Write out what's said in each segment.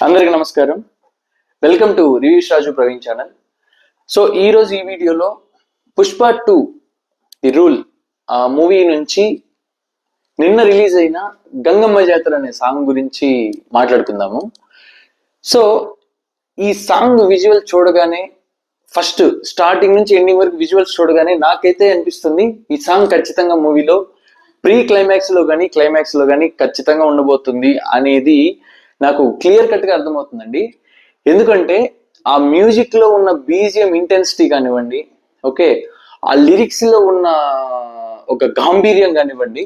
అందరికి నమస్కారం. Welcome two reviews రాజు Praveen channel. So ఈ రోజు ఈ వీడియోలో పుష్ప 2 ది రూల్ ఆ మూవీ నుంచి నిన్న రిలీజ్ అయిన గంగమ్మ జాతర అనే సాంగ్ గురించి మాట్లాడుకుందాము. సో ఈ సాంగ్ విజువల్ చూడగానే ఫస్ట్ స్టార్టింగ్ నుంచి ఎండింగ్ వరకు విజువల్స్ చూడగానే నాకైతే అనిపిస్తుంది ఈ సాంగ్ ఖచ్చితంగా మూవీలో ప్రీ క్లైమాక్స్ లో కానీ క్లైమాక్స్ లో కానీ ఖచ్చితంగా ఉండబోతుంది అనేది నాకు క్లియర్ కట్ గా అర్థమవుతుందండి. ఎందుకంటే ఆ మ్యూజిక్ లో ఉన్న బీజిఎం ఇంటెన్సిటీ కానివ్వండి, ఓకే, ఆ లిరిక్స్ లో ఉన్న ఒక గాంభీర్యం కానివ్వండి,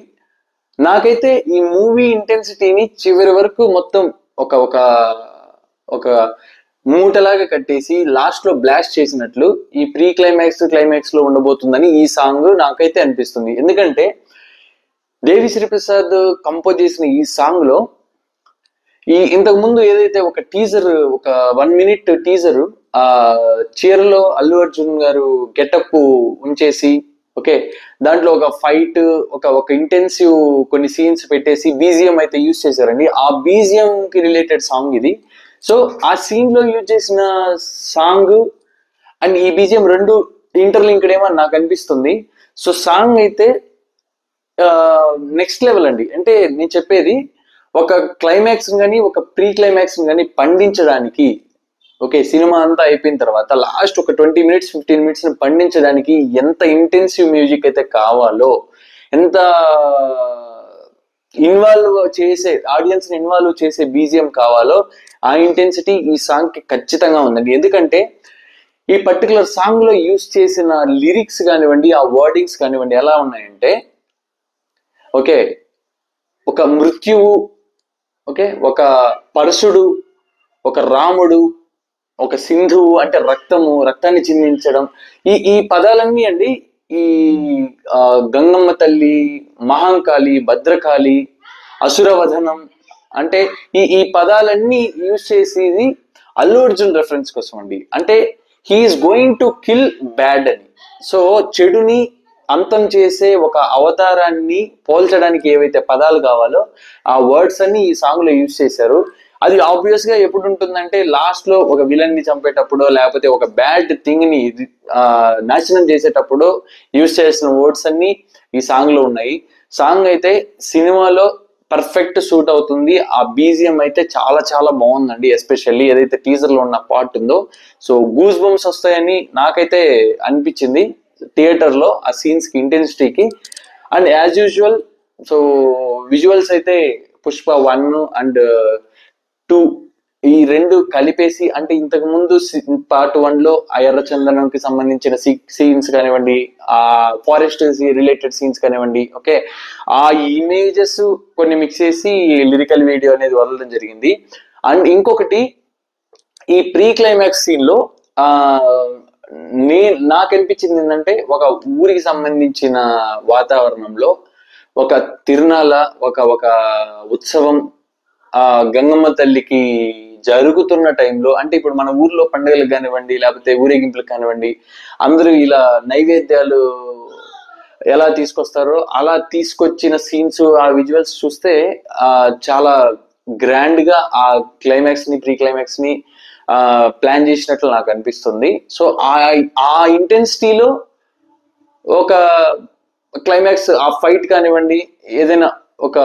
నాకైతే ఈ మూవీ ఇంటెన్సిటీని చివరి వరకు మొత్తం ఒక ఒక ఒక మూటలాగా కట్టేసి లాస్ట్ లో బ్లాస్ట్ చేసినట్లు ఈ ప్రీ క్లైమాక్స్ లో ఉండబోతుందని ఈ సాంగ్ నాకైతే అనిపిస్తుంది. ఎందుకంటే దేవి శ్రీ ప్రసాద్ కంపోజ్ చేసిన ఈ సాంగ్ లో ఇంతకు ముందు ఏదైతే ఒక టీజర్, ఒక 1 minute టీజర్ ఆ చీరలో అల్లు అర్జున్ గారు గెటప్ ఉంచేసి, ఓకే, దాంట్లో ఒక ఫైట్, ఒక ఇంటెన్సివ్ కొన్ని సీన్స్ పెట్టేసి బీజిఎం అయితే యూజ్ చేశారండి. ఆ బీజిఎం కి రిలేటెడ్ సాంగ్ ఇది. సో ఆ సీన్ లో యూజ్ చేసిన సాంగ్ అండ్ ఈ బీజిఎం రెండు ఇంటర్లింక్డ్ ఏమో నాకు అనిపిస్తుంది. సో సాంగ్ అయితే నెక్స్ట్ లెవెల్ అండి. అంటే నేను చెప్పేది ఒక క్లైమాక్స్ కానీ ఒక ప్రీ క్లైమాక్స్ కానీ పండించడానికి, ఓకే, సినిమా అంతా అయిపోయిన తర్వాత లాస్ట్ ఒక 20 minutes 15 minutes పండించడానికి ఎంత ఇంటెన్సివ్ మ్యూజిక్ అయితే కావాలో, ఎంత ఆడియన్స్ ని ఇన్వాల్వ్ చేసే బీజిఎం కావాలో ఆ ఇంటెన్సిటీ ఈ సాంగ్ కి ఖచ్చితంగా ఉందండి. ఎందుకంటే ఈ పర్టికులర్ సాంగ్ లో యూజ్ చేసిన లిరిక్స్ కానివ్వండి, ఆ వర్డింగ్స్ కానివ్వండి ఎలా ఉన్నాయంటే, ఓకే, ఒక మృత్యువు, ఓకే, ఒక పరశుడు, ఒక రాముడు, ఒక సింధువు అంటే రక్తాన్ని చిందించడం, ఈ పదాలన్నీ అండి ఈ గంగమ్మ తల్లి, మహాంకాళి, భద్రకాళి, అసురవదనం అంటే ఈ పదాలన్నీ యూజ్ చేసేది అల్లు అర్జున్ రెఫరెన్స్ కోసం అండి. అంటే he's going to kill bad అని. సో చెడుని అంతం చేసే ఒక అవతారాన్ని పోల్చడానికి ఏవైతే పదాలు కావాలో ఆ వర్డ్స్ అన్ని ఈ సాంగ్ లో యూజ్ చేశారు. అది ఆబ్వియస్ గా ఎప్పుడు ఉంటుందంటే లాస్ట్ లో ఒక విలన్ ని చంపేటప్పుడు, లేకపోతే ఒక బ్యాడ్ థింగ్ ని నాశనం చేసేటప్పుడు యూజ్ చేసిన వర్డ్స్ అన్ని ఈ సాంగ్ లో ఉన్నాయి. సాంగ్ అయితే సినిమాలో పర్ఫెక్ట్ సూట్ అవుతుంది. ఆ బీజిఎం అయితే చాలా చాలా బాగుందండి. ఎస్పెషల్లీ ఏదైతే టీజర్ లో ఉన్న పార్ట్ ఉందో, సో గూస్ బంప్స్ వస్తాయని నాకైతే అనిపించింది థియేటర్ లో ఆ సీన్స్ కి, ఇంటెన్సిటీకి. And as usual so visuals అయితే పుష్ప 1 and 2 ఈ రెండు కలిపేసి, అంటే ఇంతకు ముందు పార్ట్ 1 లో ఆ ఎర్రచందనంకి సంబంధించిన సీన్స్ కానివ్వండి, ఆ ఫారెస్ట్ రిలేటెడ్ సీన్స్ కానివ్వండి, ఓకే, ఆ ఇమేజెస్ కొన్ని మిక్స్ చేసి లిరికల్ వీడియో అనేది వదలడం జరిగింది. అండ్ ఇంకొకటి, ఈ ప్రీ క్లైమాక్స్ సీన్ లో నాకు అనిపించింది ఏంటంటే, ఒక ఊరికి సంబంధించిన వాతావరణంలో ఒక తిరునాళ, ఒక ఉత్సవం ఆ గంగమ్మ తల్లికి జరుగుతున్న టైంలో, అంటే ఇప్పుడు మన ఊర్లో పండుగలకు కానివ్వండి, లేకపోతే ఊరేగింపులకు కానివ్వండి, అందరూ ఇలా నైవేద్యాలు ఎలా తీసుకొస్తారో అలా తీసుకొచ్చిన సీన్స్, ఆ విజువల్స్ చూస్తే చాలా గ్రాండ్ గా ఆ క్లైమాక్స్ ని, ప్రీ క్లైమాక్స్ ని ప్లాన్ చేసినట్లు నాకు అనిపిస్తుంది. సో ఆ ఇంటెన్సిటీలో ఒక క్లైమాక్స్, ఆ ఫైట్ కానివ్వండి, ఏదైనా ఒక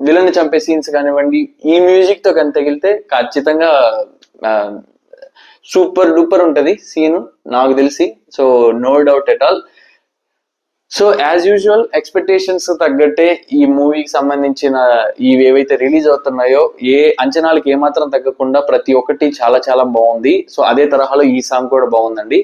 విలన్ చంపే సీన్స్ కానివ్వండి, ఈ మ్యూజిక్ తో కానీ తగిలితే ఖచ్చితంగా సూపర్ డూపర్ ఉంటది సీన్ నాకు తెలిసి. So no doubt at all. So as usual expectations తగ్గట్టే ఈ మూవీకి సంబంధించిన ఇవి ఏవైతే రిలీజ్ అవుతున్నాయో ఏ అంచనాలకు ఏమాత్రం తగ్గకుండా ప్రతి ఒక్కటి చాలా చాలా బాగుంది. సో అదే తరహాలో ఈ సాంగ్ కూడా బాగుందండి.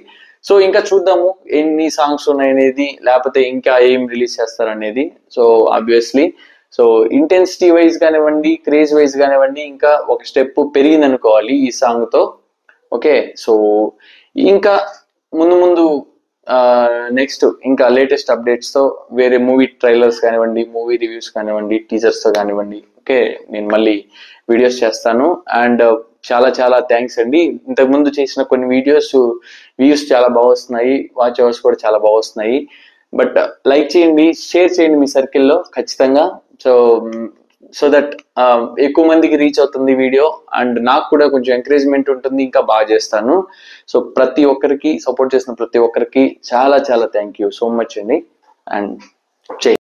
సో ఇంకా చూద్దాము ఎన్ని సాంగ్స్ ఉన్నాయనేది, లేకపోతే ఇంకా ఏం రిలీజ్ చేస్తారనేది. So obviously so intensity wise కానివ్వండి, క్రేజ్ వైజ్ కానివ్వండి, ఇంకా ఒక స్టెప్ పెరిగింది అనుకోవాలి ఈ సాంగ్ తో. ఓకే, సో ఇంకా ముందు ముందు నెక్స్ట్ ఇంకా లేటెస్ట్ అప్డేట్స్ తో, వేరే మూవీ ట్రైలర్స్ కానివ్వండి, మూవీ రివ్యూస్ కానివ్వండి, టీజర్స్ తో కానివ్వండి, ఓకే, నేను మళ్ళీ వీడియోస్ చేస్తాను. అండ్ చాలా చాలా థ్యాంక్స్ అండి. ఇంతకు ముందు చేసిన కొన్ని వీడియోస్ వ్యూస్ చాలా బాగా వస్తున్నాయి, వాచ్ అవర్స్ కూడా చాలా బాగా వస్తున్నాయి. బట్ లైక్ చేయండి, షేర్ చేయండి మీ సర్కిల్లో ఖచ్చితంగా. సో సో దట్ ఎక్కువ మందికి రీచ్ అవుతుంది వీడియో, అండ్ నాకు కూడా కొంచెం ఎంకరేజ్మెంట్ ఉంటుంది, ఇంకా బాగా చేస్తాను. సో ప్రతి ఒక్కరికి సపోర్ట్ చేసిన ప్రతి ఒక్కరికి చాలా చాలా థ్యాంక్ యూ సో మచ్ అండి. అండ్